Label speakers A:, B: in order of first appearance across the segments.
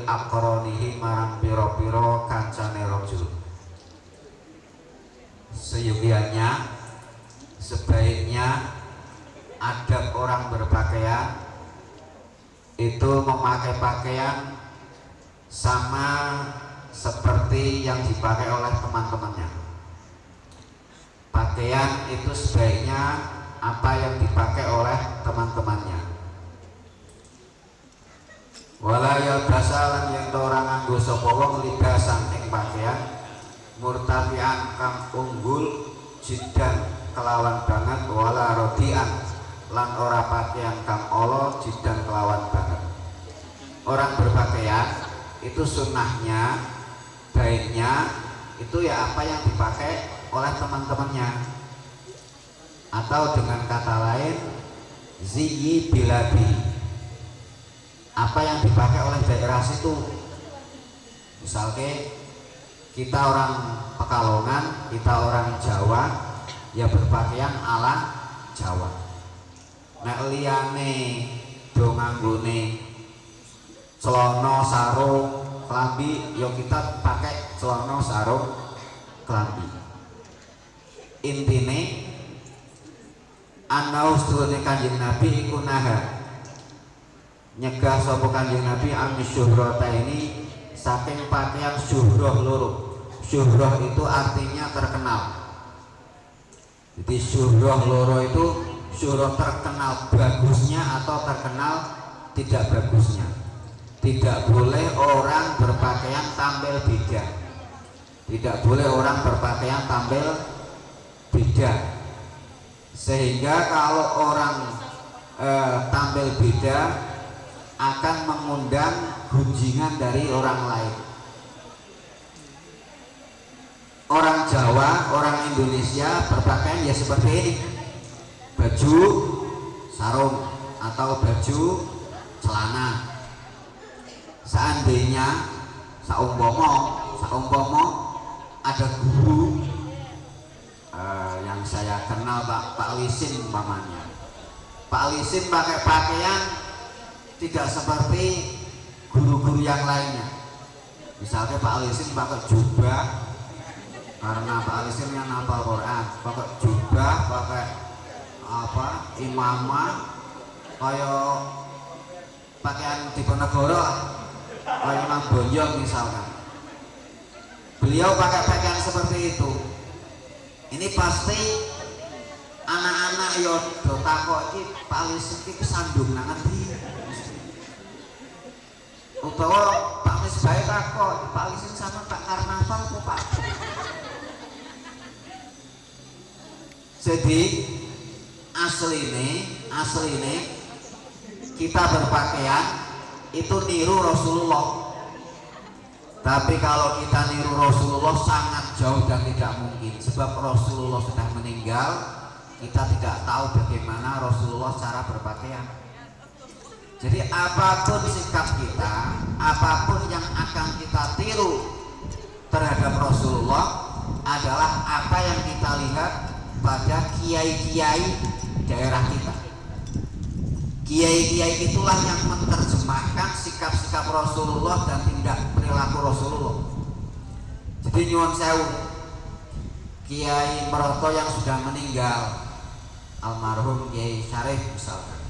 A: aqronihi marang piro-piro kancane rajul. Seyogianya, sebaiknya adab orang berpakaian itu memakai pakaian sama seperti yang dipakai oleh teman-temannya. Pakaian itu sebaiknya apa yang dipakai oleh teman-temannya. Wala yalbasalan yang orang nganggo sapa wong libasan ing pakaian murtafian kang unggul jidan kelawan banget wala rodian lan ora pakaian kang ala jidan kelawan banget. Orang berpakaian itu sunnahnya, baiknya itu ya apa yang dipakai oleh teman-temannya, atau dengan kata lain ziyi biladi, apa yang dipakai oleh daerah situ. Misalnya kita orang Pekalongan, kita orang Jawa, ya berpakaian ala Jawa. Nek liyane do nganggone celana sarung klambi, ya kita pakai celana sarung klambi. Intine ana usturane Kanjeng Nabi iku naha nyegah sapa Kanjeng Nabi syuhrata ini saking pakaian syuhrah loro. Syuhrah itu artinya terkenal. Jadi syuhrah loro itu syuhrah terkenal bagusnya atau terkenal tidak bagusnya. Tidak boleh orang berpakaian tampil beda. Tidak boleh orang berpakaian tampil beda. Sehingga kalau orang tampil beda akan mengundang gunjingan dari orang lain. Orang Jawa, orang Indonesia berpakaian ya seperti ini, baju sarung atau baju celana. Seandainya saumpama ada guru yang saya kenal, Pak Lisin umpamanya, Pak Lisin pakai pakaian tidak seperti guru-guru yang lainnya. Misalnya Pak Lisin pakai jubah, karena Pak Lisin yang hafal Quran, pakai jubah, pakai apa imamah, kayak pakaian Diponegoro, kayak Imam Bonjong misalkan. Beliau pakai pakaian seperti itu. Ini pasti anak-anak yo do takok iki Pak Lisin iki sandung nang endi? Utawa Pak Misbah takok Pak Lisin sama Pak Karnaval kok Pak. Jadi asline kita berpakaian itu niru Rasulullah. Tapi kalau kita niru Rasulullah sangat jauh dan tidak mungkin, sebab Rasulullah sudah meninggal. Kita tidak tahu bagaimana Rasulullah cara berpakaian. Jadi apapun sikap kita, apapun yang akan kita tiru terhadap Rasulullah adalah apa yang kita lihat pada kiai-kiai daerah kita. Kiai-kiai itulah yang menerjemahkan sikap-sikap Rasulullah dan tindak perilaku Rasulullah. Jadi nyuwun sewu, Kiai Meroto yang sudah meninggal, almarhum Kiai Syarif misalkan,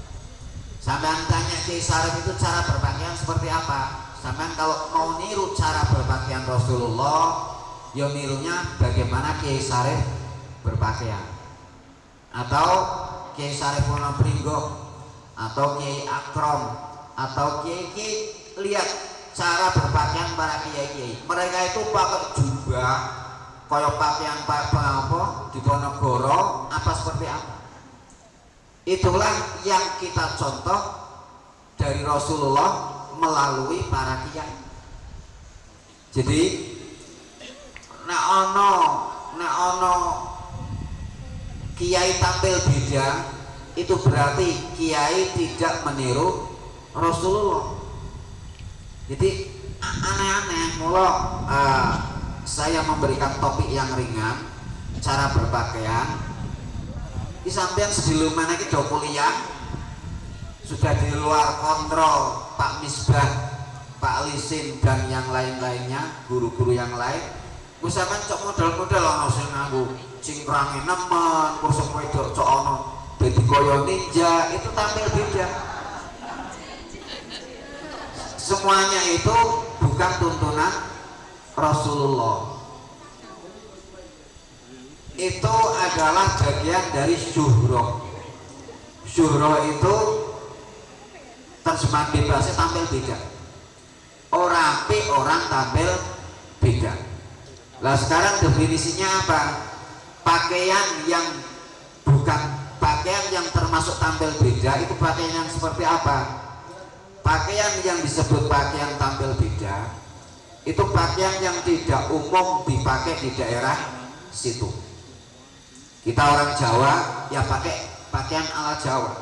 A: sampean tanya Kiai Syarif itu cara berpakaian seperti apa? Sampean kalau mau niru cara berpakaian Rasulullah, ya nirunya bagaimana Kiai Syarif berpakaian. Atau Kiai Syarif Wonopringgo, atau Kiai Akrom, atau Kiai lihat cara berpakaian para kiai-kiai. Mereka itu pakai jubah, kayak pakaian apa Diponegoro, apa seperti apa. Itulah yang kita contoh dari Rasulullah melalui para kiai. Jadi nek ono kiai tampil beda, itu berarti kiai tidak meniru Rasulullah. Jadi aneh-aneh. Mula saya memberikan topik yang ringan, cara berpakaian. Di samping sebelum mana kita kuliah sudah di luar kontrol Pak Misbah, Pak Lisin dan yang lain-lainnya, guru-guru yang lain, misalkan cok model-model ono sing nganggo cingkrange nemen, kusuk wedok cok ono dadi kaya ninja, itu tampil beda. Semuanya itu bukan tuntunan Rasulullah. Itu adalah bagian dari syuhroh. Syuhroh itu terjemahan bebasnya tampil beda. Orang api, orang tampil beda. Lah sekarang definisinya apa? Pakaian yang bukan pakaian yang termasuk tampil beda itu pakaian yang seperti apa? Pakaian yang disebut pakaian tampil beda itu pakaian yang tidak umum dipakai di daerah situ. Kita orang Jawa ya pakai pakaian ala Jawa,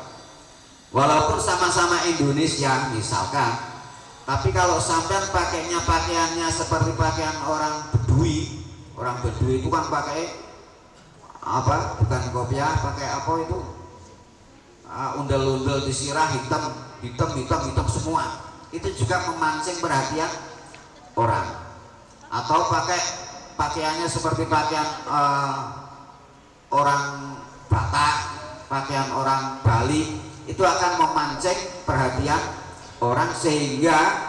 A: walaupun sama-sama Indonesia misalkan, tapi kalau sampean pakainya pakaiannya seperti pakaian orang Bedui itu kan pakai apa? Bukan kopiah, pakai apa itu? Undel-undel disirah hitam semua. Itu juga memancing perhatian orang. Atau pakai pakaiannya seperti pakaian orang Batak, pakaian orang Bali, itu akan memancing perhatian orang sehingga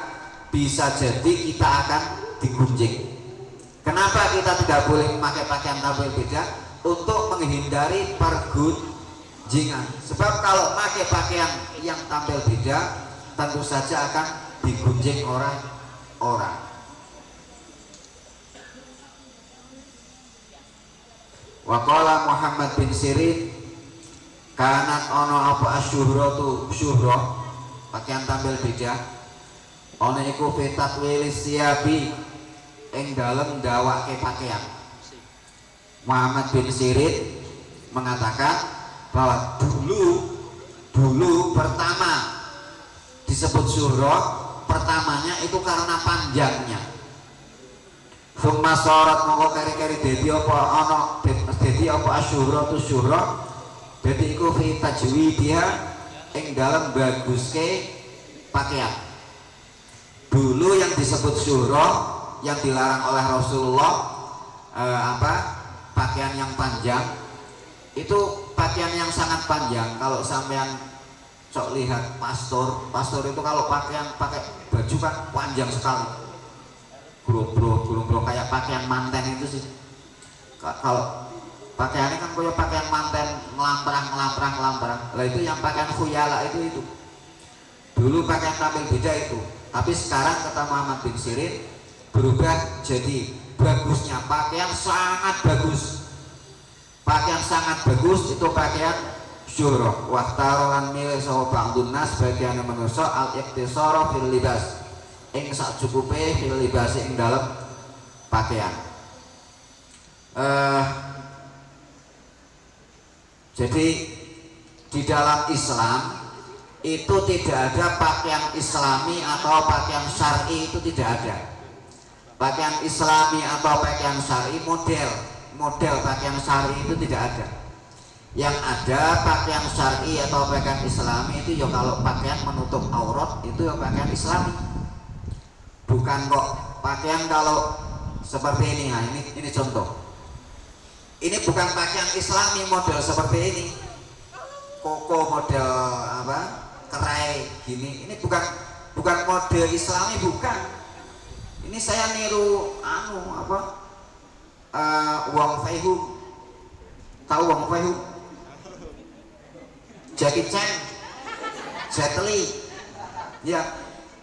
A: bisa jadi kita akan digunjing. Kenapa kita tidak boleh memakai pakaian tampil beda? Untuk menghindari pergunjingan. Sebab kalau memakai pakaian yang tampil beda, tentu saja akan digunjing orang. Waqala Muhammad bin Sirin, kanat ono apa asyuhratu syuhroh, pakaian tampil beda. Ono iku fitat wilis siabi, ing dalem ndawake pakaian. Muhammad bin Sirin mengatakan bahwa dulu pertama disebut syuhroh, pertamanya itu karena panjangnya. Summa sorot mongko keri-keri dadi apa asyuhroh tu syuhroh, dadi iku fi tajwidiha ing dalem baguske pakaian. Dulu yang disebut syuhroh yang dilarang oleh Rasulullah pakaian yang panjang, itu pakaian yang sangat panjang. Kalau sampean sok lihat pastor itu kalau pakai baju kan panjang sekali, bro kayak pakaian manten itu sih. Kalau pakaiannya kan kayak pakaian manten ngelamprang. Lah itu yang pakaian khuyala itu dulu pakaian tampil beda itu. Tapi sekarang kata Muhammad bin Sirin berubah jadi bagusnya pakaian sangat bagus. Pakaian sangat bagus itu pakaian syuhroh. Wahtarolan milih saha ba'dun nas bagian manusa al-iqtisara fil libas, ing sacukupe fil libas ing dalam pakaian. Jadi di dalam Islam itu tidak ada pakaian Islami atau pakaian syar'i, itu tidak ada. Pakaian Islami atau pakaian syar'i, model pakaian syar'i itu tidak ada. Yang ada pakaian syar'i atau pakaian Islami itu ya kalau pakaian menutup aurat itu ya pakaian Islami. Bukan kok pakaian kalau seperti ini. Nah, ini contoh. Ini bukan pakaian Islami model seperti ini. Koko model apa? Kerai gini. Ini bukan model Islami, bukan. Ini saya niru Wong Fei-hung. Tahu Wong Fei-hung? Jackie Chan, Jet Li. Ya,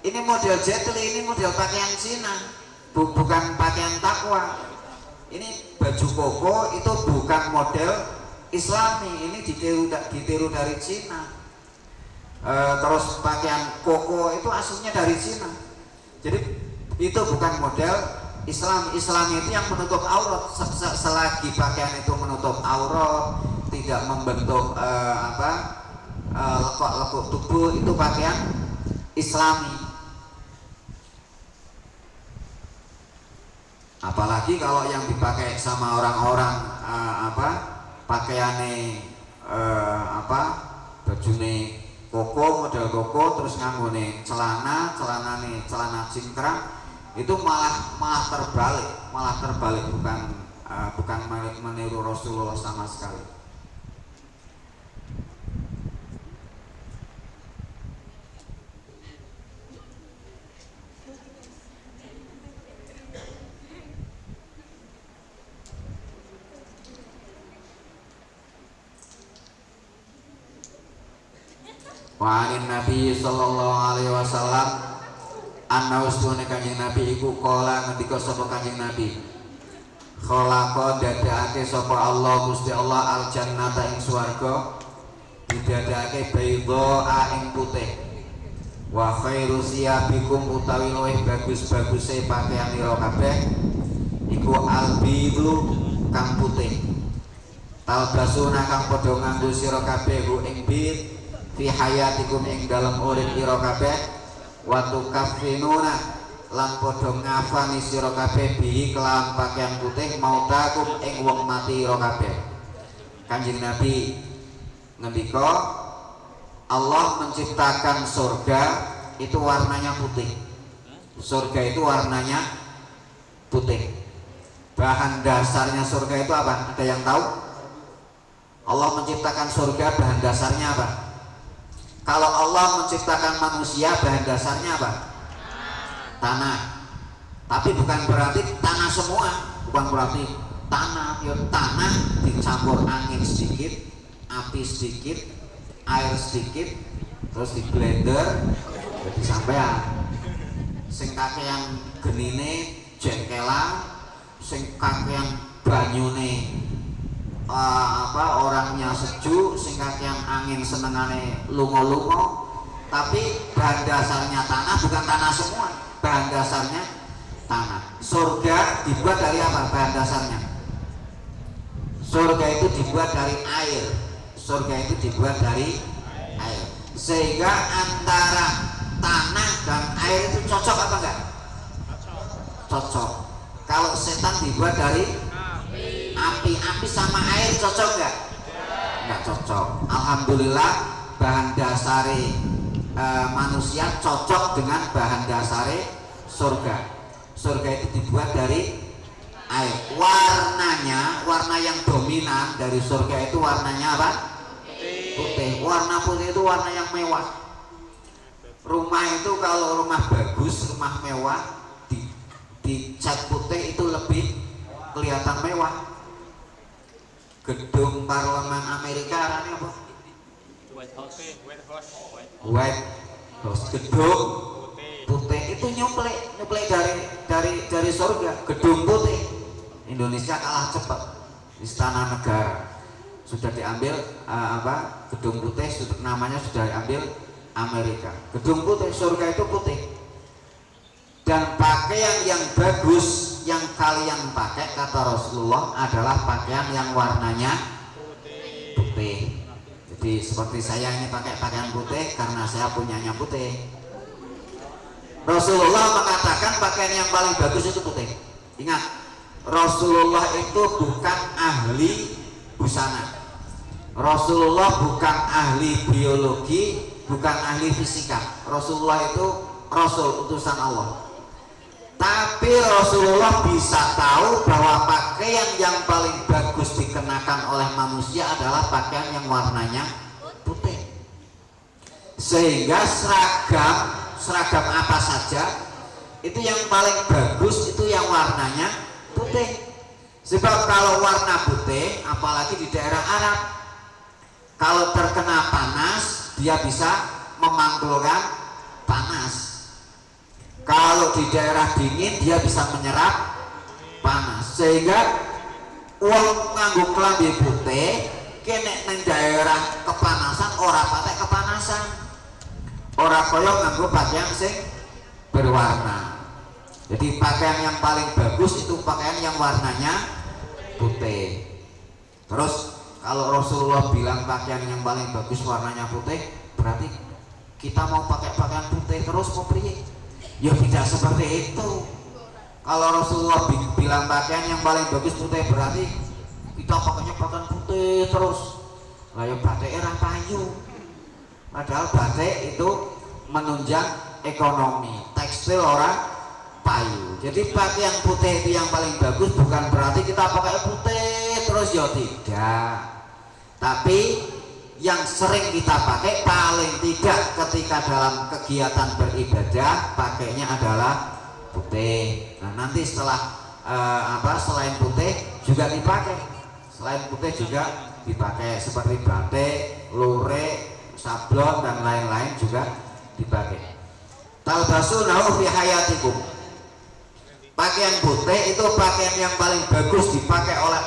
A: ini model Jet Li, ini model pakaian Cina. Bukan pakaian takwa. Ini baju koko itu bukan model Islami, ini ditiru dari Cina. Terus pakaian koko itu aslinya dari Cina. Jadi itu bukan model Islam. Islam itu yang menutup aurat. Selagi pakaian itu menutup aurat, tidak membentuk lekuk tubuh, itu pakaian Islami. Apalagi kalau yang dipakai sama orang-orang pakaiannya bajune model koko, terus nganggone celana cingkrang, itu malah terbalik, bukan meniru Rasulullah sama sekali. Wa anin Nabi sallallahu alaihi wasallam anna usbune Kanjeng Nabi iku kala ngendika sapa Kanjeng Nabi khalaqa dadake sapa Allah Gusti Allah al jannata ing swarga didadake baydha ing putih wa khairu siyabikum utawi luwih bagus-baguse pakaian ira kabeh iku al bidhu kang putih talbasuna kang padha nganggo sira kabeh ing bid fi hayatikum ing dalam urip ira kabeh wa tukaffinuna lan padha ngafani sira kabeh bihi kelawan pakaian putih mautakum ing wong mati ira kabeh. Kanjeng Nabi ngendika Allah menciptakan surga itu warnanya putih. Surga itu warnanya putih. Bahan dasarnya surga itu apa? Ada yang tahu? Allah menciptakan surga bahan dasarnya apa? Kalau Allah menciptakan manusia bahan dasarnya apa? Tanah. Tapi bukan berarti tanah semua, bukan berarti tanah, ya tanah dicampur angin sedikit, api sedikit, air sedikit, terus di blender jadi sampean. Sing kakean genine jengkelan, sing kakean banyune orangnya sejuk, sing kakean angin senengane lungo-lungo, tapi bahan dasarnya tanah, bukan tanah semua, bahan dasarnya tanah. Surga dibuat dari apa bahan dasarnya? Surga itu dibuat dari air. Surga itu dibuat dari air. Sehingga antara tanah dan air itu cocok apa enggak? Cocok. Kalau setan dibuat dari api sama air cocok enggak? Enggak cocok. Alhamdulillah bahan dasari manusia cocok dengan bahan dasari surga. Surga itu dibuat dari air. Warna yang dominan dari surga itu warnanya apa? Putih. Warna putih itu warna yang mewah. Rumah itu kalau rumah bagus, rumah mewah dicat putih itu lebih kelihatan mewah. Gedung parlemen Amerika arane apa? White House. Gedung putih itu nyuplek dari surga. Gedung putih. Indonesia kalah cepat. Istana Negara sudah diambil gedung putih namanya sudah diambil Amerika. Gedung putih, surga itu putih. Dan pakaian yang bagus yang kalian pakai kata Rasulullah adalah pakaian yang warnanya putih. Jadi seperti saya ini pakai pakaian putih karena saya punyanya putih. Rasulullah mengatakan pakaian yang paling bagus itu putih. Ingat, Rasulullah itu bukan ahli busana. Rasulullah bukan ahli biologi, bukan ahli fisika. Rasulullah itu Rasul utusan Allah. Tapi Rasulullah bisa tahu bahwa pakaian yang paling bagus dikenakan oleh manusia adalah pakaian yang warnanya putih. Sehingga seragam apa saja itu yang paling bagus itu yang warnanya putih. Sebab kalau warna putih, apalagi di daerah Arab, kalau terkena panas dia bisa memantulkan panas. Kalau di daerah dingin dia bisa menyerap panas. Sehingga wong nganggo klambi putih kene nang daerah kepanasan ora patek kepanasan. Ora kaya nganggo pakaian sing berwarna. Jadi pakaian yang paling bagus itu pakaian yang warnanya putih. Terus kalau Rasulullah bilang pakaian yang paling bagus warnanya putih, berarti kita mau pakai pakaian putih terus mau priye? Ya tidak seperti itu. Kalau Rasulullah bilang pakaian yang paling bagus putih, berarti kita pakainya pakaian putih terus. Lah ya batik era payu. Padahal batik itu menunjang ekonomi, tekstil orang payu. Jadi pakaian putih itu yang paling bagus, bukan berarti kita pakai putih terus ya, tidak. Tapi yang sering kita pakai paling tidak ketika dalam kegiatan beribadah pakainya adalah putih. Nah nanti setelah selain putih juga dipakai, selain putih juga dipakai seperti batik, lurik, sablon dan lain-lain juga dipakai. Talbasunahu fi hayatikum. Pakaian putih itu pakaian yang paling bagus dipakai oleh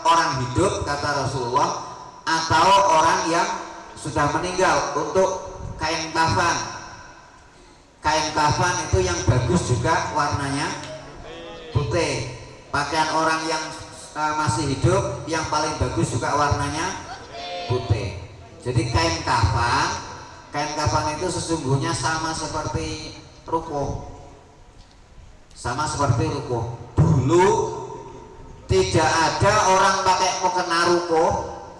A: orang hidup kata Rasulullah, atau orang yang sudah meninggal untuk kain kafan. Kain kafan itu yang bagus juga warnanya putih. Pakaian orang yang masih hidup yang paling bagus juga warnanya putih. Jadi kain kafan itu sesungguhnya sama seperti ruko. Sama seperti ruko. Dulu tidak ada orang pakai mukena ruko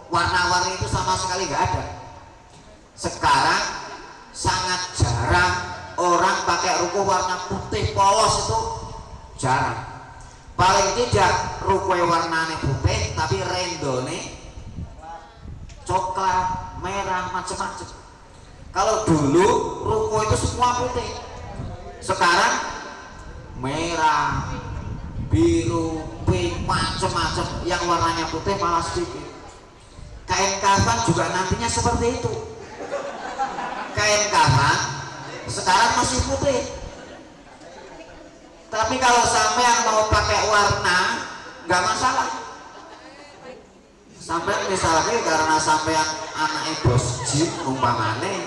A: warna-warni itu sama sekali nggak ada. Sekarang sangat jarang orang pakai ruko warna putih polos, itu jarang. Paling tidak ruko warnanya putih tapi rendone coklat, merah, macam-macam. Kalau dulu ruko itu semua putih, sekarang merah, biru, pink, macam-macam. Yang warnanya putih malah sedikit. Kain kafan juga nantinya seperti itu. Kain kafan sekarang masih putih, tapi kalau sampai yang mau pakai warna nggak masalah. Sampai misalnya karena sampai yang anaknya bos jin umpamane,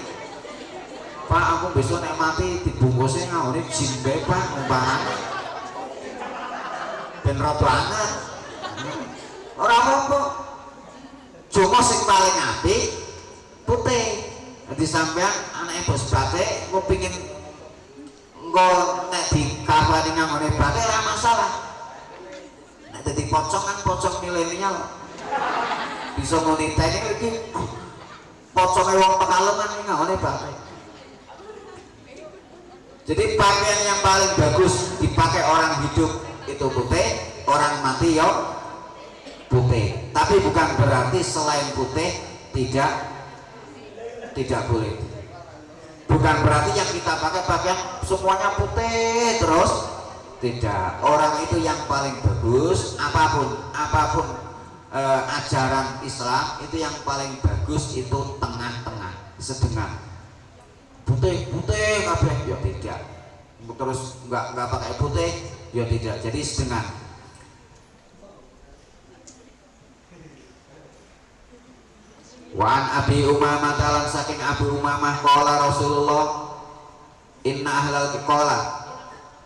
A: Pak aku besok nek mati dibungkusnya ngawuri jin bae Pak umpamane, ben rada anget ora apa-apa. Cuma sing paling apik putih. Jadi sampean anaknya bos batik mau pingin engko nek di kafani nganggone batik ora masalah. Nek dadi pocong kan pocong milenial bisa moniteni iki poconge wong Pekalongan nganggone batik. Jadi pakaian yang paling bagus dipakai orang hidup itu putih, orang mati ya putih. Tapi bukan berarti selain putih tidak boleh. Bukan berarti yang kita pakai pakaian semuanya putih terus, tidak. Orang itu yang paling bagus apapun ajaran Islam itu yang paling bagus itu tengah-tengah, sedengah. Putih kabeh ya tidak. Terus nggak pakai putih ya tidak. Jadi sedengah. Wan Abi Umamah talan saking Abu Umamah qala Rasulullah inna ahlal qala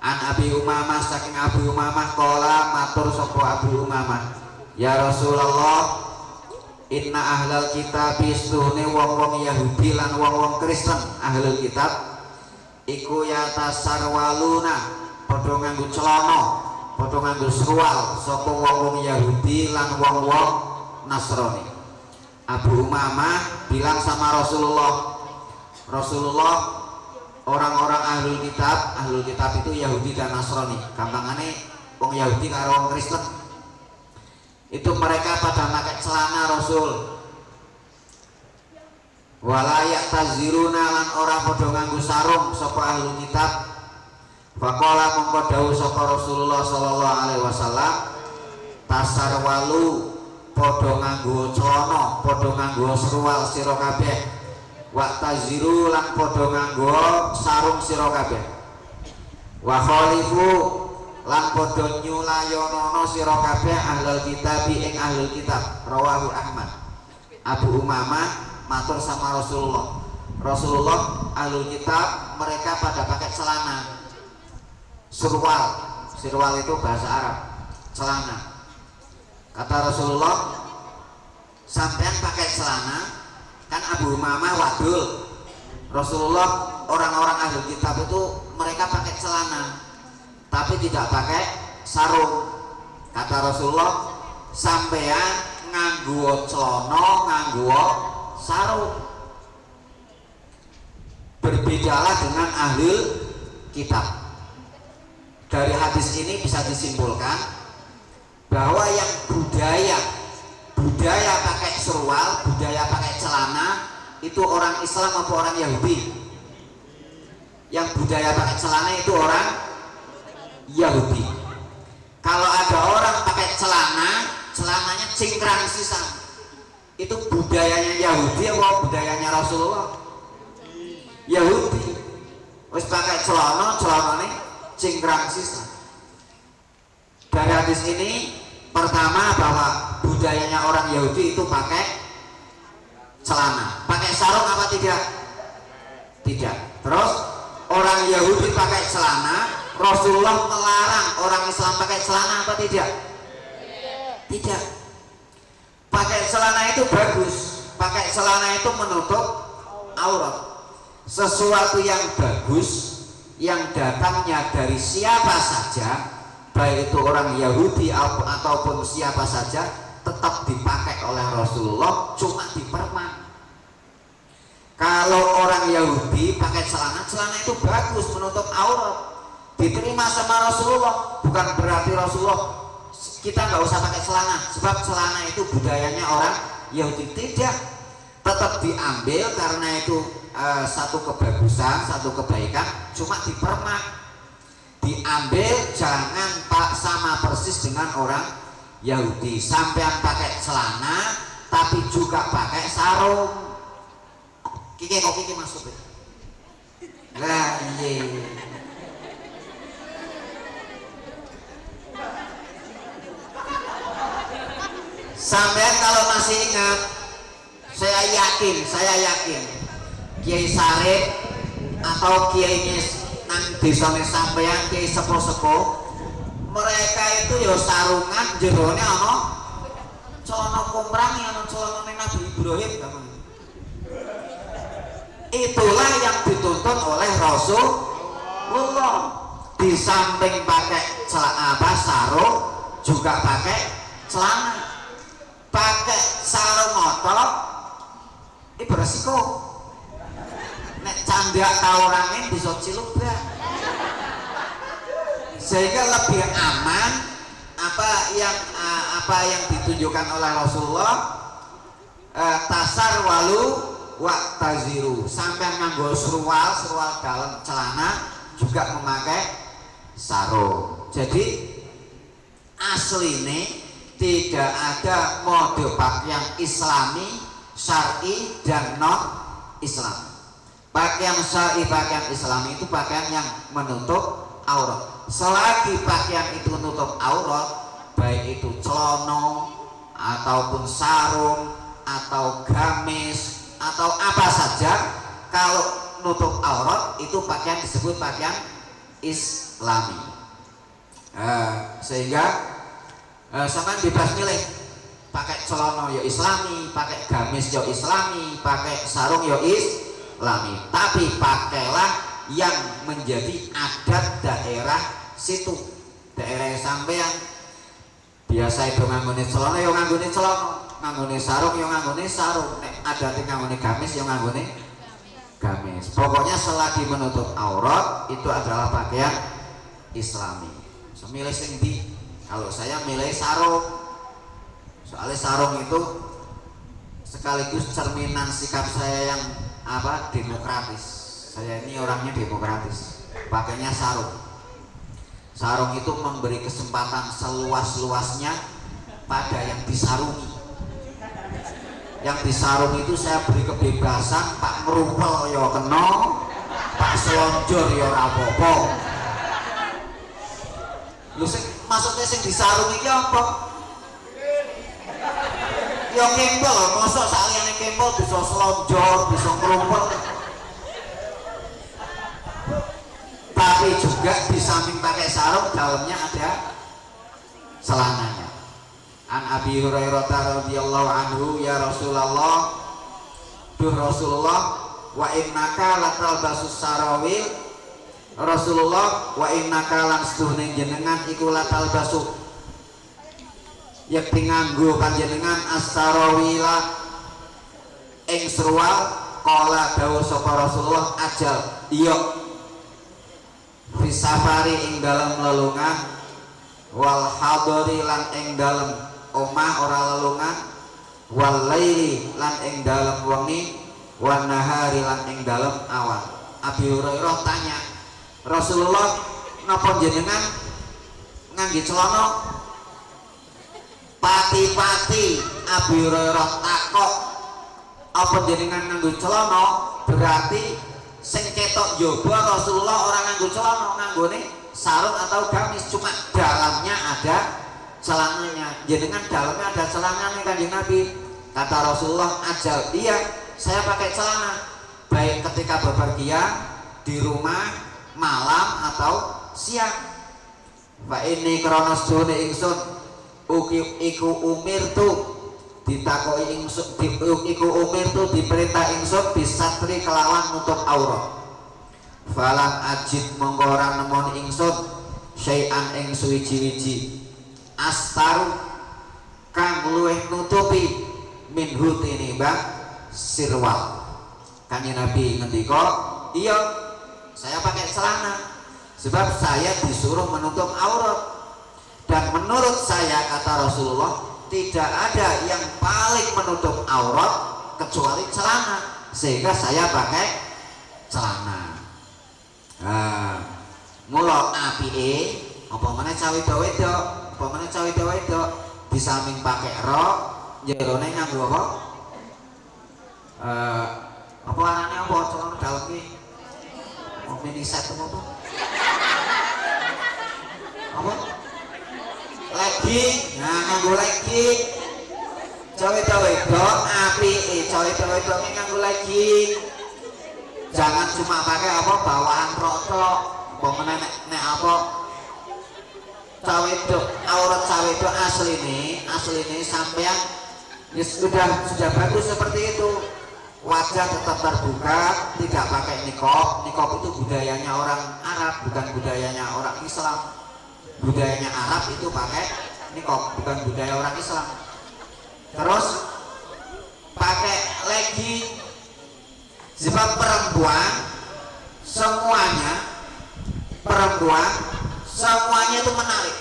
A: an Abi Umamah saking Abu Umamah qala matur sapa Abu Umamah ya Rasulullah inna ahlal kitab istuhne wong-wong Yahudi lan wong-wong Kristen ahlul kitab iku ya tasarwaluna padha nganggo celana padha nganggo serwal sapa wong-wong Yahudi lan wong-wong Nasrani. Abu Umamah bilang sama Rasulullah, orang-orang ahlul kitab itu Yahudi dan Nasrani, gampangannya wong Yahudi karo wong Kristen itu mereka pada pakai celana Rasul. Walayak taziruna lan ora padha nganggo sarung sapa ahlul kitab. Faqala mongko dawuh sapa Rasulullah sallallahu alaihi wasallam tasarwalu padha nganggo celana, padha nganggo serwal sira kabeh. Wa taziru lan padha nganggo sarung sira kabeh. Wa khalifu lan padha nyulayana sira kabeh ahlul kitab ing ahlul kitab. Rawahu Ahmad. Abu Umamah matur sama Rasulullah ahlul kitab mereka pada pakai celana. Sirwal itu bahasa Arab, celana. Kata Rasulullah, sampean pakai celana, kan Abu Umamah wadul. Rasulullah, orang-orang ahli kitab itu mereka pakai celana, tapi tidak pakai sarung. Kata Rasulullah, sampean nganggo celana, nganggo sarung. berbedalah dengan ahli kitab. Dari hadis ini bisa disimpulkan bahwa yang budaya pakai serwal, budaya pakai celana itu orang Islam atau orang Yahudi? Yang budaya pakai celana itu orang Yahudi. Kalau ada orang pakai celananya cingkrang sisan, itu budayanya Yahudi atau budayanya Rasulullah? Yahudi. Wis pakai celananya cingkrang sisan. Dari hadis ini pertama bahwa budayanya orang Yahudi itu pakai celana. Pakai sarung apa tidak? Tidak. Terus orang Yahudi pakai celana, Rasulullah melarang orang Islam pakai celana apa tidak? Tidak. Pakai celana itu bagus. Pakai celana itu menutup aurat. Sesuatu yang bagus yang datangnya dari siapa saja, baik itu orang Yahudi ataupun siapa saja, tetap dipakai oleh Rasulullah, cuma dipermak. Kalau orang Yahudi pakai celana itu bagus, menutup aurat, diterima sama Rasulullah. Bukan berarti Rasulullah kita nggak usah pakai celana, sebab celana itu budayanya orang Yahudi. Tidak, tetap diambil karena itu satu kebagusan, satu kebaikan, cuma dipermak. Diambil, jangan sama persis dengan orang Yahudi. Sampean pakai celana tapi juga pakai sarung. Kiki maksudnya. Lah iya. Sampean kalau masih ingat, saya yakin Kiai Sarip atau Kiai nang desane sampean, Kiai sepo-sepo, mereka itu ya sarungan jerone ana celana komprang ana celana Nabi Ibrahim kamu. Itulah yang dituntut oleh Rasulullah. Di samping pakai sarung juga pakai celana. Pakai sarung otot ini beresiko. Nek candak taurangin bisa cilubrak. Sehingga lebih aman apa yang ditunjukkan oleh Rasulullah, tasar walu wa taziru. Sampai nganggo serwal dalam celana juga memakai sarung. Jadi aslinya tidak ada mode pakaian Islami, syar'i dan non Islam. Pakaian syar'i, pakaian Islami itu pakaian yang menutup aurat. Selagi pakaian itu menutup aurat, baik itu celana ataupun sarung atau gamis atau apa saja, kalau menutup aurat itu pakaian disebut pakaian Islami. Sehingga sampean bebas milih, pakai celana ya Islami, pakai gamis ya Islami, pakai sarung ya Islami, tapi pakailah yang menjadi adat daerah situ. Daerah sampean biasa itu nganggone celana ya nganggone celana, nganggone sarung ya nganggone sarung, nek adate nganggone gamis ya nganggone gamis. Pokoknya selagi menutup aurat itu adalah pakaian Islami. Semilih sing ndi? Kalau saya milih sarung, soalnya sarung itu sekaligus cerminan sikap saya yang demokratis. Saya ini orangnya demokratis, pakainya sarung. Sarung itu memberi kesempatan seluas-luasnya pada yang disarungi. Yang disarung itu saya beri kebebasan, Pak merumpel ya kena, Pak selonjor ya rapopo. Lu maksudnya sing disarung iki apa? Ya kempel, mosok saliyane kempel bisa selonjor, bisa ngrumpel. Tapi juga di samping pakai sarung dalamnya ada celananya. An Abi Hurairah radhiyallahu anhu, ya Rasulullah, duh Rasulullah, wa innaka latalbasus sarawil. Rasulullah, wa innaka lan seduhne jenengan iku latal basu yakti nganggo panjenengan as-sarawila ing serwal Qala dawuh sapa Rasulullah ajal iya fisafari ing dalem lelungan wal hadari lan ing dalem omah ora lelungan wal laili lan ing dalem wengi wan nahari lan ing dalem awan. Abi Hurairah tanya, Rasulullah napa jenengan ngangge celana? Pati-pati Abi Hurairah takok, apa jenengan nganggo celana? Berarti sing ketok jaba Rasulullah orang nganggo celana, nganggone sarung atau gamis, cuma dalamnya ada celananya. Jenengan dalamnya ada celananya Kanjeng Nabi. Kata Rasulullah, ajal iya saya pakai celana baik ketika bepergian di rumah malam atau siang. Fa ini kronos dune ingsun iku umir tu ditakoki ingsun iku umir tu diperintah ingsun bisatri kelawan nutup aurat. Falam ajid mongko ora nemoni ingsun syai'an ing suwiji-wiji astaru kang luwih nutupi minhu tinimbang sirwal. Kanjeng Nabi ngendika, iya saya pakai celana sebab saya disuruh menutup aurat. Dan menurut saya, kata Rasulullah, tidak ada yang paling menutup aurat kecuali celana, sehingga saya pakai celana. Mula apike apa meneh cawe-wedok, apa meneh cawe-wedok di samping pakai rok, jerone nganggo apa? Apa arane apa celana dalem ki? Oh, mini set apa? Apa? Legging, nah nganggo legging. Cawe-wedok apike, cawe-wedok nganggo legging. Jangan cuma pakai apa bawahan rok tok. Apa meneh nek apa cawedok, aurat cawedok asline sampean ya sudah bagus seperti itu. Wajah tetap terbuka, tidak pakai niqab. Niqab itu budayanya orang Arab, bukan budayanya orang Islam. Budayanya Arab itu pakai niqab, bukan budaya orang Islam. Terus pakai legging. Sebab perempuan semuanya itu menarik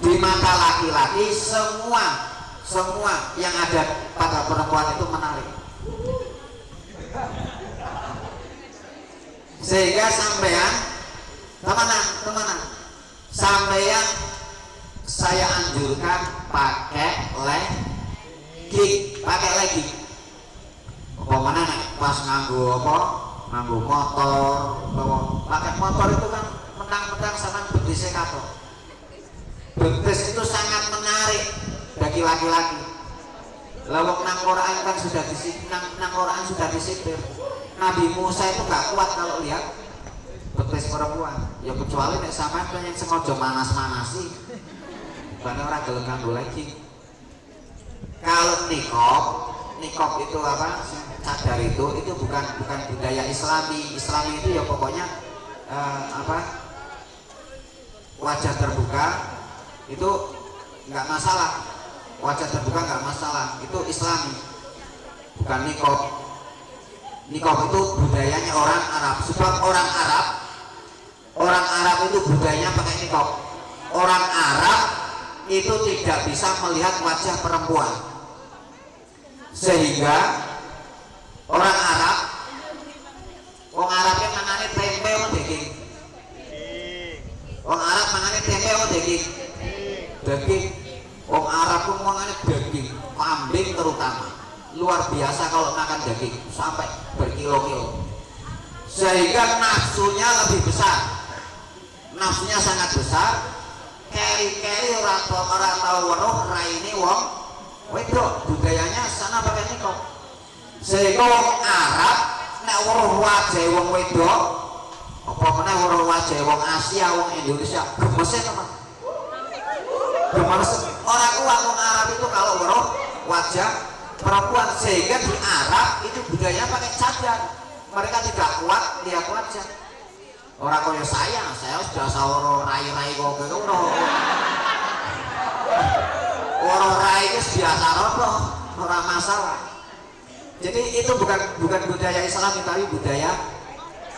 A: di mata laki-laki. Semua yang ada pada perempuan itu menarik, sehingga sampean teman-teman sampean saya anjurkan pakai legging. Apa mana pas nganggo motor, pakai motor itu kan mentang-mentang sama betisnya kato. Betis itu sangat menarik bagi laki-laki. Lawak nang Quran kan sudah disipir. Nabi Musa itu gak kuat kalau lihat betis perempuan. Ya kecuali nek sampean pengen sengaja manas-manasi. Bane ora gelem nganggo legging. Kalau niqab itu apa? Cadar itu bukan budaya Islami. Islami itu ya pokoknya wajah terbuka itu nggak masalah. Wajah terbuka nggak masalah, itu Islami, bukan niqab. Niqab itu budayanya orang Arab. Sebab orang Arab itu budayanya pakai niqab. Orang Arab itu tidak bisa melihat wajah perempuan, sehingga orang Arab yang mangane tempe daging. Wong Arab mangane tempe daging. Wong Arab pun mangane daging, kambing terutama. Luar biasa kalau makan daging, sampai berkilo-kilo. Sehingga nafsunya lebih besar. Nafsunya sangat besar. Keri-keri ora tau weruh raine wong wedok. Budayanya sana pakai niqab. Sehingga wong Arab nek weruh wajah wong wedok, apa meneh weruh wajah wong Asia, wong Indonesia, gemese teman. Gemes ora kuat wong Arab itu kalau weruh wajah perempuan. Sehingga di Arab itu budaya pakai cadar. Mereka tidak kuat lihat wajah. Orang kaya saya sudah saworo rai-rai kok gitu Woro rai itu biasa rodo, ora masalah. Jadi itu bukan budaya Islam tapi budaya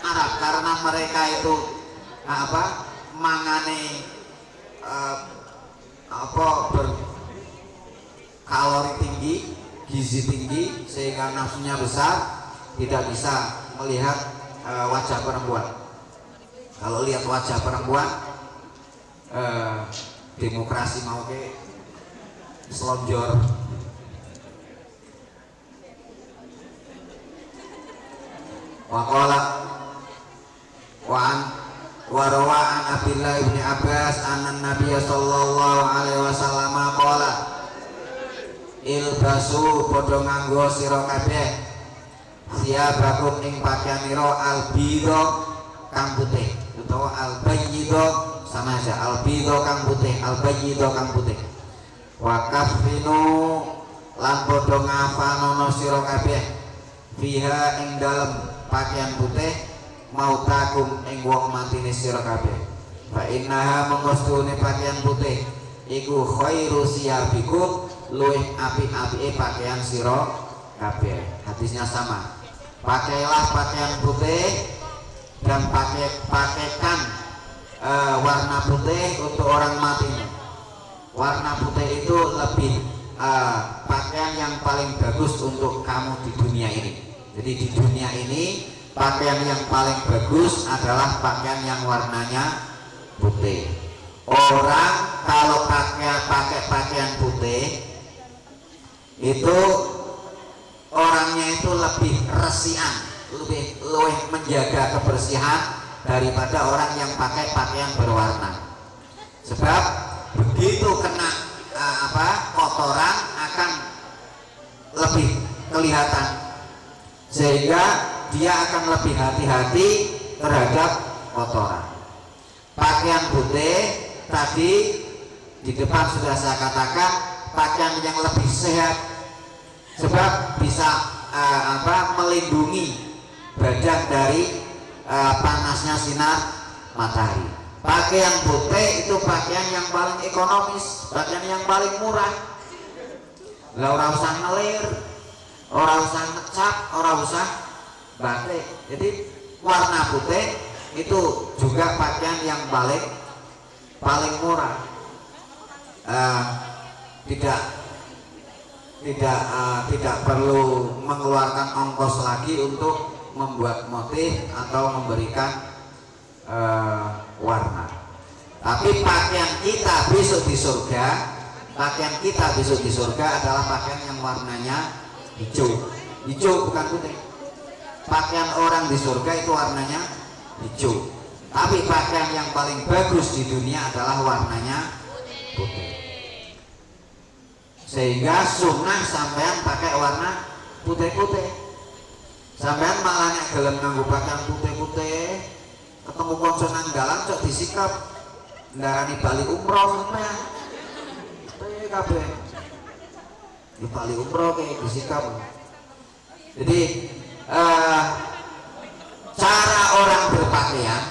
A: Arab, karena mereka itu mangane berkalori tinggi, gizi tinggi, sehingga nafsunya besar, tidak bisa melihat wajah perempuan. Kalau lihat wajah perempuan, demokrasi mau ke selonjor. Waqala warawaan Abdullah bin Abbas anna Nabiy sallallahu alaihi wasallam qala ilbasu padha nganggo sira kabeh siabakum ing pakaianira albidho kang putih utawa albayyidho sama aja, albidho kang putih, albayyidho kang putih. Wa kafinu lan padha ngafanono sira kabeh fiha ing dalem pakaian putih mautakum ing wong matine sira kabeh. Fa innaha mengostune pakaian putih iku khairu siyabikum, luwih apik-apike pakaian sira kabeh. Hadisnya sama. Pakailah pakaian putih dan pakaikan warna putih untuk orang mati. Warna putih itu lebih pakaian yang paling bagus untuk kamu di dunia ini. Jadi di dunia ini pakaian yang paling bagus adalah pakaian yang warnanya putih. Orang kalau pakai pakaian putih itu orangnya itu lebih resian, lebih menjaga kebersihan daripada orang yang pakai pakaian berwarna. Sebab begitu kena kotoran akan lebih kelihatan, sehingga dia akan lebih hati-hati terhadap kotoran. Pakaian putih tadi di depan sudah saya katakan pakaian yang lebih sehat, sebab bisa melindungi badan dari panasnya sinar matahari. Pakaian putih itu pakaian yang paling ekonomis, pakaian yang paling murah. Lah ora usah ngelir, ora usah ngecap, ora usah batik. Jadi warna putih itu juga pakaian yang paling murah. Tidak perlu mengeluarkan ongkos lagi untuk membuat motif atau memberikan warna. Tapi pakaian kita besok di surga, adalah pakaian yang warnanya hijau. Hijau bukan putih. Pakaian orang di surga itu warnanya hijau. Tapi pakaian yang paling bagus di dunia adalah warnanya putih. Sehingga sunnah sampean pakai warna putih-putih. Sampean malah nek gelem nganggo pakaian putih-putih, ketemu konco nang dalan cok disikap ndarani bali umroh sampean. Kabeh. Di bali umroh kayak disikap. Jadi cara orang berpakaian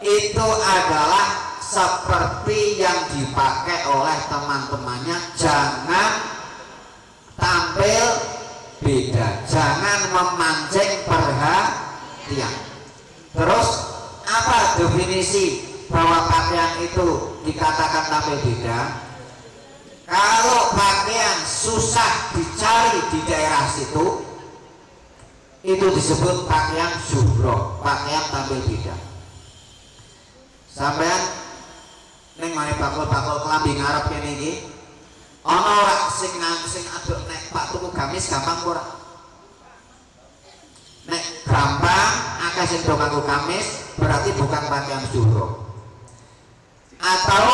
A: itu adalah seperti yang dipakai oleh teman-temannya. Jangan tampil beda, jangan memancing perhatian. Terus apa definisi bahwa pakaian itu dikatakan tampil beda? Kalau pakaian susah dicari di daerah situ, itu disebut pakaian zuhroh, pakaian tampil beda. Sampean ning mane bakul-bakul kelambi ngarep kene iki ana ora sing aduk nek Pak tuku gamis gampang ora? Nek gampang akeh sing do nganggo gamis berarti bukan pakaian zuhroh. Atau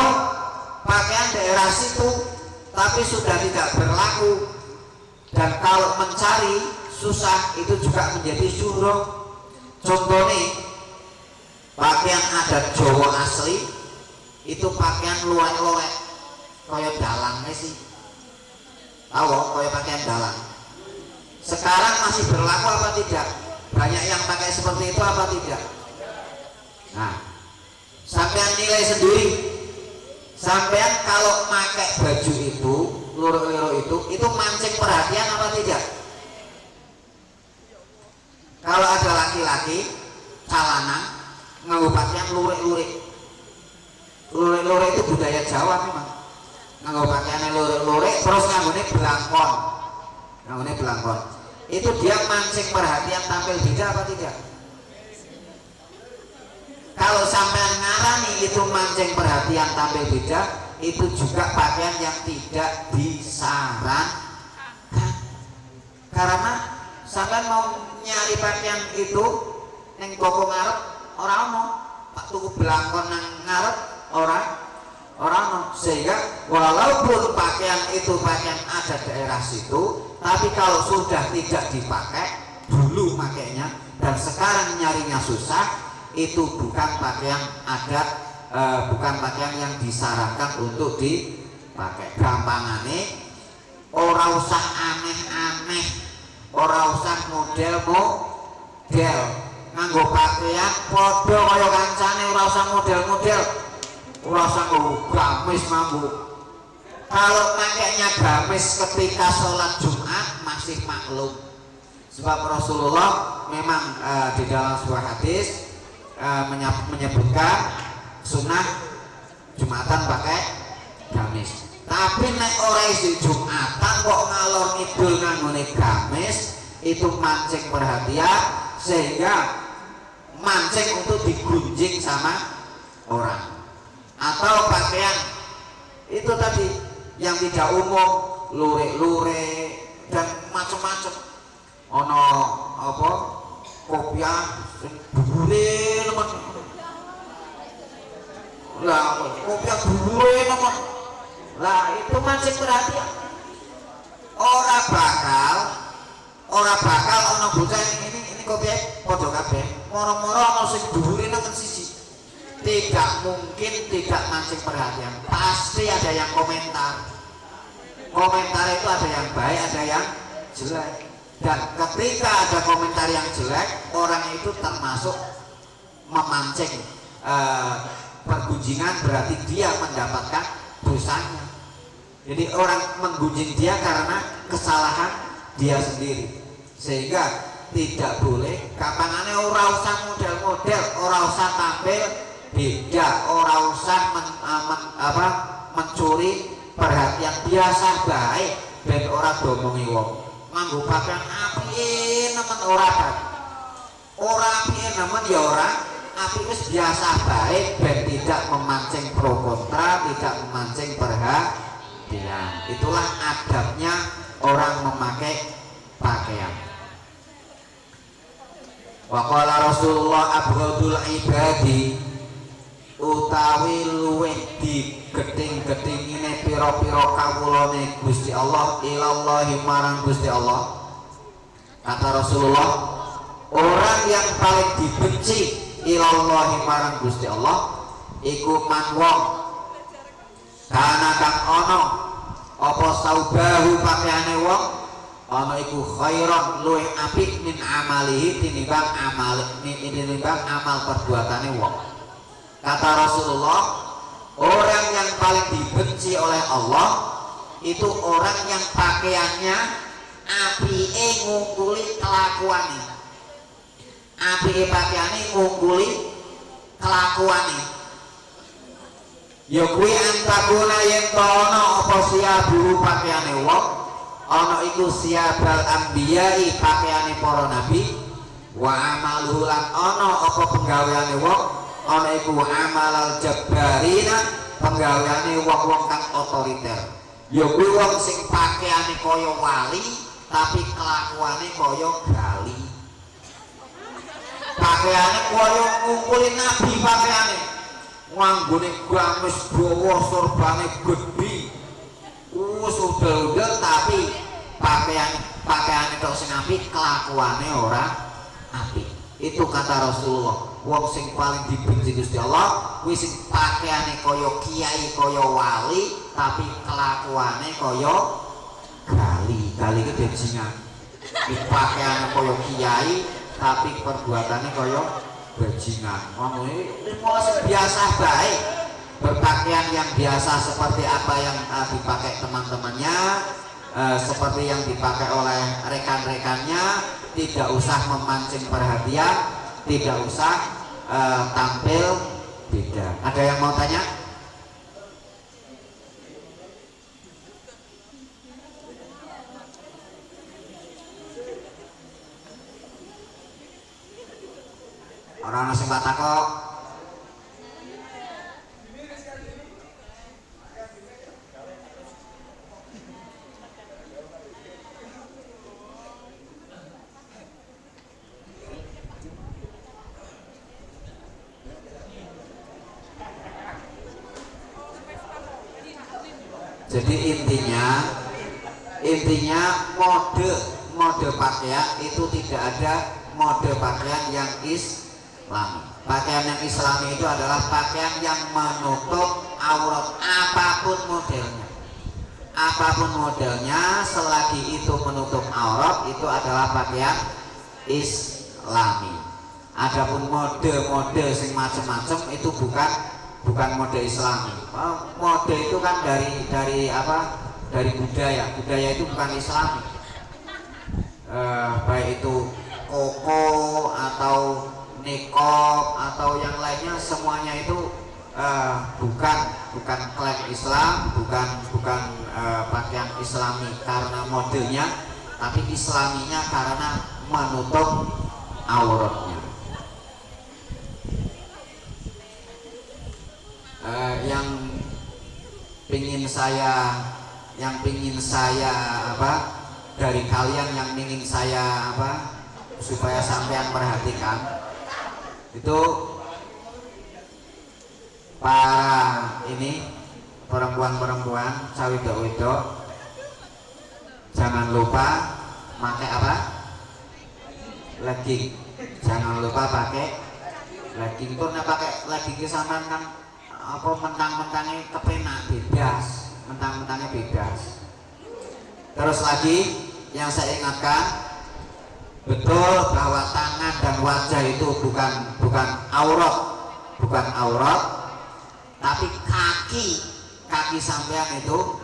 A: pakaian daerah situ tapi sudah tidak berlaku dan kalau mencari susah, itu juga menjadi zuhroh. Contohnya pakaian adat Jawa asli itu pakaian luwek-luwek kaya dalang sih. Tahu kaya pakaian dalang. Sekarang masih berlaku apa tidak? Banyak yang pakai seperti itu apa tidak? Nah, sampean nilai sendiri. Sampean kalau pakai baju itu, loro-loro itu mancing perhatian apa tidak? Kalau ada laki-laki calana nganggo pakaian lurik-lurik. Lurik-lurik itu budaya Jawa memang. Nganggo pakaian lurik-lurik terus nganggone belangkon. Nganggone belangkon. Itu dia mancing perhatian tampil beda apa tidak? Kalau sampean ngarani itu mancing perhatian tampil beda, itu juga pakaian yang tidak disarankan. Karena sampean mau nyari pakaian itu yang toko ngarep orang mau pak tuku belangkon nang ngarep orang mau, sehingga walaupun pakaian itu pakaian ada daerah situ, tapi kalau sudah tidak dipakai dulu makainya dan sekarang nyarinya susah, itu bukan pakaian adat, bukan pakaian yang disarankan untuk dipakai. Gampangane ora usah aneh-aneh, ora usah model nganggo pakaian padha kaya kancane, ora usah model-model, ora usah gamis mambu. Kalau pakainya gamis ketika sholat Jumat masih maklum, sebab Rasulullah memang di dalam sebuah hadis menyebutkan sunnah Jumatan pakai gamis. Tapi nek ora isi Jumatan kok ngalor ngidul nganggone gamis, itu mancing perhatian sehingga mancing untuk digunjing sama orang. Atau pakaian itu tadi yang tidak umum, lurik-lurik dan macam-macam. Ono apa? Kopiah bubure nemen. Lah, kopiah bubure nemen. Lah, itu mancing perhatian. Ora bakal ono bocah ini kopiah padha kabeh. Moro-moro ono sing bubure nemen siji. Tidak mungkin tidak mancing perhatian. Pasti ada yang komentar. Komentar itu ada yang baik, ada yang jelek. Dan ketika ada komentar yang jelek, orang itu termasuk memancing pergunjingan, berarti dia mendapatkan dosanya. Jadi orang menggunjing dia karena kesalahan dia sendiri, sehingga tidak boleh kapanane ora usah model-model, ora usah tampil beda, ora usah mencuri perhatian, biasa baik ben ora domongi wong. Nganggo pakaian apike nemen ora kan. Ora apike nemen ya ora, apike wis biasa baik ben tidak memancing pro kontra, tidak memancing perhatian. Itulah adabnya orang memakai pakaian. Wa qala Rasulullah abghadul ibadi, utawi luwih digething-gethingine pira-pira kawulane Gusti Allah ilallahi marang Gusti Allah. Kata Rasulullah, orang yang paling dibenci ilallahi marang Gusti Allah iku man wong kana kang ana apa saubahu pakaiane wong ana iku khairon luwih apik min amalihi tinimbang amal perbuatane wong. Kata Rasulullah, orang yang paling dibenci oleh Allah itu orang yang pakaiannya apike ngungkuli kelakuane. Apike pakaiane ngungkuli kelakuane. Ya kuwi antakuna yen ana apa siabu pakaiane wong, ana iku siabal anbiya'i pakaiane para nabi, wa amaluhu lan ana apa penggaweane wong, ana iku amalal jabbarina penggaweane wong-wong kang otoriter. Ya kuwi wong sing pakaiane kaya wali tapi kelakuane kaya gali. Pakaiane kaya ngumpuli nabi pakaiane. Nganggone gamis dawa sorbane gedhi. Wis udel-udel tapi pakaiane tok sing apik, kelakuane ora apik. Itu kata Rasulullah. Wong sing paling dibenci Gusti Allah kuwi sing pakaiane kaya kiai, kaya wali, tapi kelakuane kaya gali. Gali itu bajingan. Pakaiane kaya kiai, tapi perbuatannya kaya bajingan. Wong iki biasa baik, berpakaian yang biasa seperti apa yang dipakai teman-temannya, seperti yang dipakai oleh rekan-rekannya, tidak usah memancing perhatian, tidak usah tampil beda. Ada yang mau tanya? Orang nasi takok. Jadi intinya mode pakaian itu tidak ada mode pakaian yang Islami. Pakaian yang Islami itu adalah pakaian yang menutup aurat apapun modelnya. Apapun modelnya, selagi itu menutup aurat, itu adalah pakaian Islami. Adapun mode sing macam-macam itu bukan mode Islami. Mode itu kan dari apa? Dari budaya. Budaya itu bukan Islami. Baik itu koko atau niqab atau yang lainnya, semuanya itu bukan klaim Islam, bukan pakaian Islami karena modenya, tapi Islaminya karena menutup auratnya. Yang pingin saya apa dari kalian, yang ingin saya apa supaya sampean perhatikan itu, para ini perempuan cawidok-widok jangan lupa pakai apa, legging. Jangan lupa pakai legging. Itu nek pakai legging ki sampean kan apa mentang-mentangnya kepenak bebas, mentang-mentangnya bebas. Terus lagi yang saya ingatkan, betul bahwa tangan dan wajah itu bukan aurat, tapi kaki sampean itu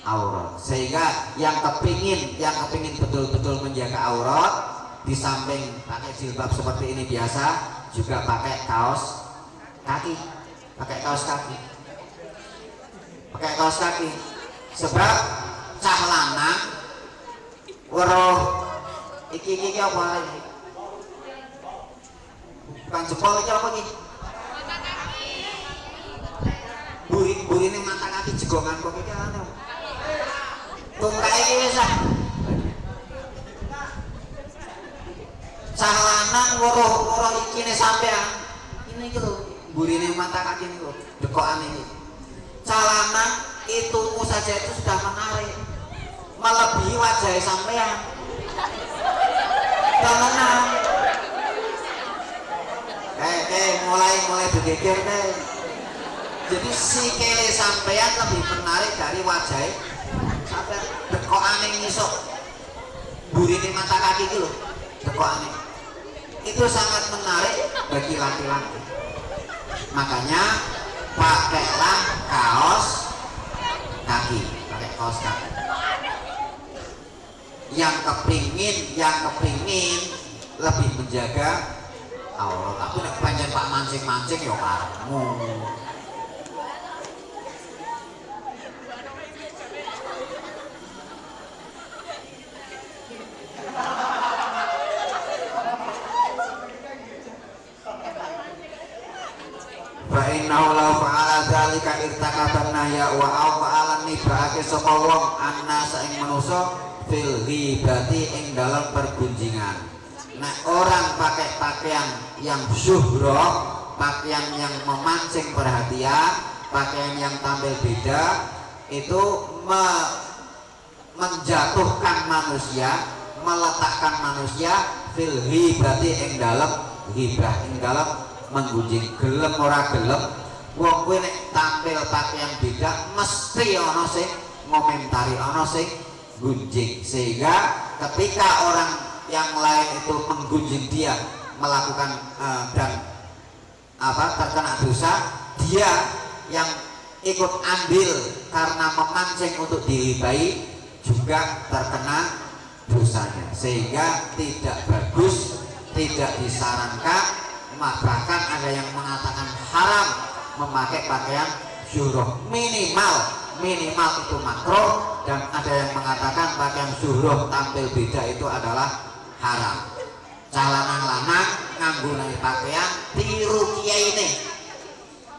A: aurat. Sehingga yang kepingin betul-betul menjaga aurat, di samping pakai jilbab seperti ini biasa, juga pakai kaos kaki. Sebab cah lanang weruh iki apa iki? Bukan jempol iki apa iki? Burine mata kaki jegongan kok iki ana. Tungkae iki wis ah. Cah lanang weruh ikine sampean. Ini iki lho, burine mata kaki niku, dekokan iki. Cah lanang itu saja itu sudah menarik, melebihi wajah sampean. Temenan. Mulai bergeger deh. Jadi sikile sampean lebih menarik dari wajah sampean. Dekokane ngisuk burine mata kaki iki lho, dekokane. Itu sangat menarik bagi laki-laki. Makanya pakailah kaos kaki. Yang kepingin lebih menjaga aurat. Aku nek pancen pak mancing ya karepmu. Fa innahu law fa'ala dzalika irtakaban nahya wa au fa'alan nibake sapa wong annasa ing manusa fil ghibati ing dalam pergunjingan. Nah, orang pakai pakaian yang zuhroh, pakaian yang memancing perhatian, pakaian yang tampil beda, itu menjatuhkan manusia, meletakkan manusia fil ghibati ing dalam ghibah, ing dalam menggunjing. Gelem ora gelem, wong kuwi nek tampil pakaian beda mesti ana sing ngomentari, ana sing gunjing. Sehingga ketika orang yang lain itu menggunjing dia, melakukan dan terkena dosa, dia yang ikut andil karena memancing untuk diribai juga terkena dosanya, sehingga tidak bagus, tidak disarankan. Bahkan ada yang mengatakan haram memakai pakaian zuhroh, minimal itu makruh, dan ada yang mengatakan pakaian zuhroh tampil beda itu adalah haram. Calanang lanang nganggo pakaian tiru kiai ini,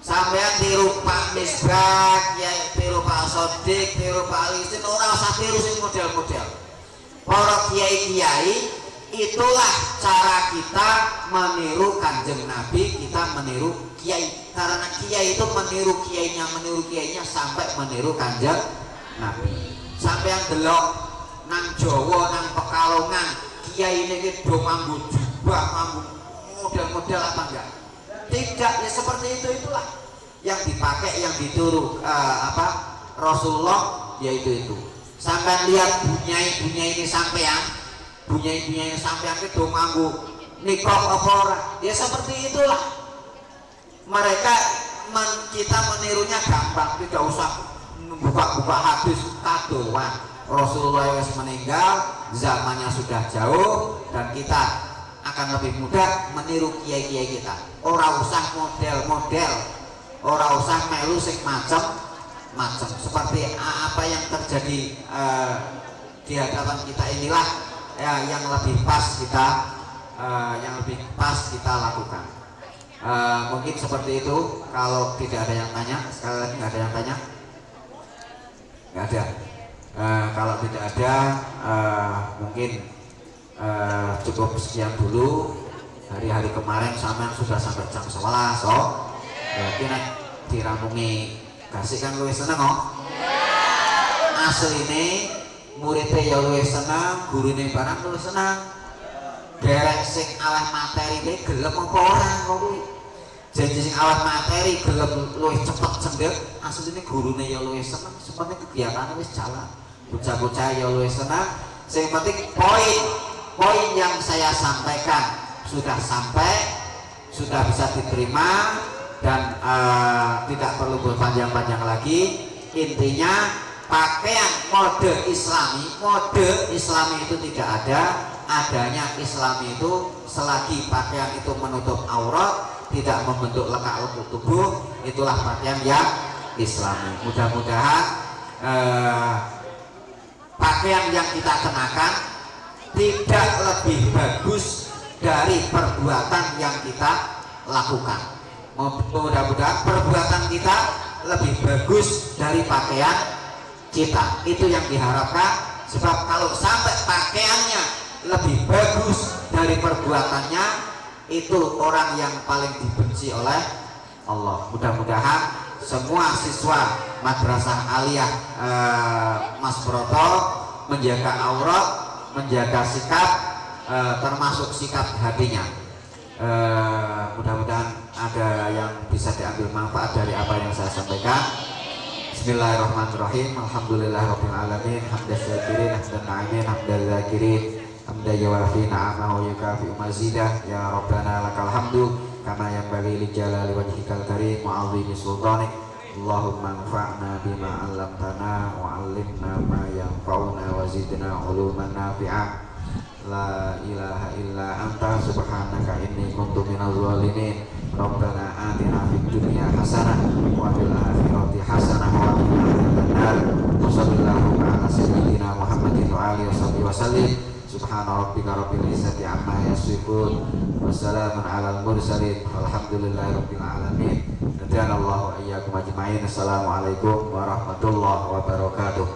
A: sampean tiru Pak Misbah, tiru Pak Sodik, tiru Pak Alisin, ora usah tiru sing model-model. Para kiai-kiai itulah cara kita meniru Kanjeng Nabi, kita meniru kiai. Karena kiai itu meniru kiainya sampai meniru Kanjeng Nabi. Sampai yang delok nang Jawa, nang Pekalongan, kiai ini do nganggo jubah, nganggo model-model apa enggak? Tidak, ya seperti itulah yang dipakai, yang ditiru Rasulullah, yaitu itu. Sampai lihat bunyai ini sampean. Bunyai sampean itu nganggo niqab apa ora? Ya seperti itulah. Mereka kita menirunya gampang, tidak usah buka hadis kadoan. Rasulullah wis meninggal, zamannya sudah jauh, dan kita akan lebih mudah meniru kiai-kiai kita. Ora usah model-model, ora usah melu sing macam-macam. Seperti apa yang terjadi di hadapan kita inilah yang lebih pas kita lakukan. Mungkin seperti itu. Kalau tidak ada yang tanya, sekali lagi nggak ada yang tanya, nggak ada. Kalau tidak ada, mungkin cukup sekian dulu. Hari-hari kemarin sampean sudah sampai jam 11, berarti nek diramungi kasih kan luwih seneng kok. Asline muridnya ya luwih senang, gurune barang luwih senang. Derek sing aweh materi iki gelem apa ora kuwi. Janji sing aweh materi gelem luwih cepet cendhek, asline gurune ya luwih seneng, sepenting kegiatane wis jalan. Bocah-bocah ya luwih senang. Sing penting poin yang saya sampaikan sudah sampai, sudah bisa diterima, dan tidak perlu berpanjang-panjang lagi. Intinya pakaian mode islami itu tidak ada. Adanya islami itu selagi pakaian itu menutup aurat, tidak membentuk lekak-lekuk tubuh, itulah pakaian yang islami. Mudah-mudahan pakaian yang kita kenakan tidak lebih bagus dari perbuatan yang kita lakukan. Mudah-mudahan perbuatan kita lebih bagus dari pakaian kita, itu yang diharapkan. Sebab kalau sampai pakaiannya lebih bagus dari perbuatannya, itu orang yang paling dibenci oleh Allah. Mudah-mudahan semua siswa Madrasah Aliyah Mas Broto menjaga aurat, menjaga sikap, termasuk sikap hatinya. Mudah-mudahan ada yang bisa diambil manfaat dari apa yang saya sampaikan. Bismillahirrahmanirrahim. Alhamdulillahirabbil alamin. Hamdan syakirin, hamdan na'imin, hamdan zakirin, hamdan yawafi na'amahu wa yukafi mazidah. Ya Rabbana lakal hamdu kama yanbaghi li jalali wajhikal karim wa 'azimi sultanik. Allahumma anfa'na bima 'allamtana wa 'allimna ma yanfa'una wa zidna 'uluman nafi'ah. La ilaha illa anta subhanaka inni kuntu minaz zalimin. Rabbana atina fid dunya hasanah wa fil akhirati hasanah wa qina adzabannar. Wassallallahu ala sayyidina Muhammadin wa alihi wasallam. Subhana rabbika rabbil izzati amma yasifun. Wassalamun alal mursalin. Walhamdulillahi rabbil alamin. Najallahu wa iyyakum ajma'in. Assalamualaikum warahmatullahi wabarakatuh.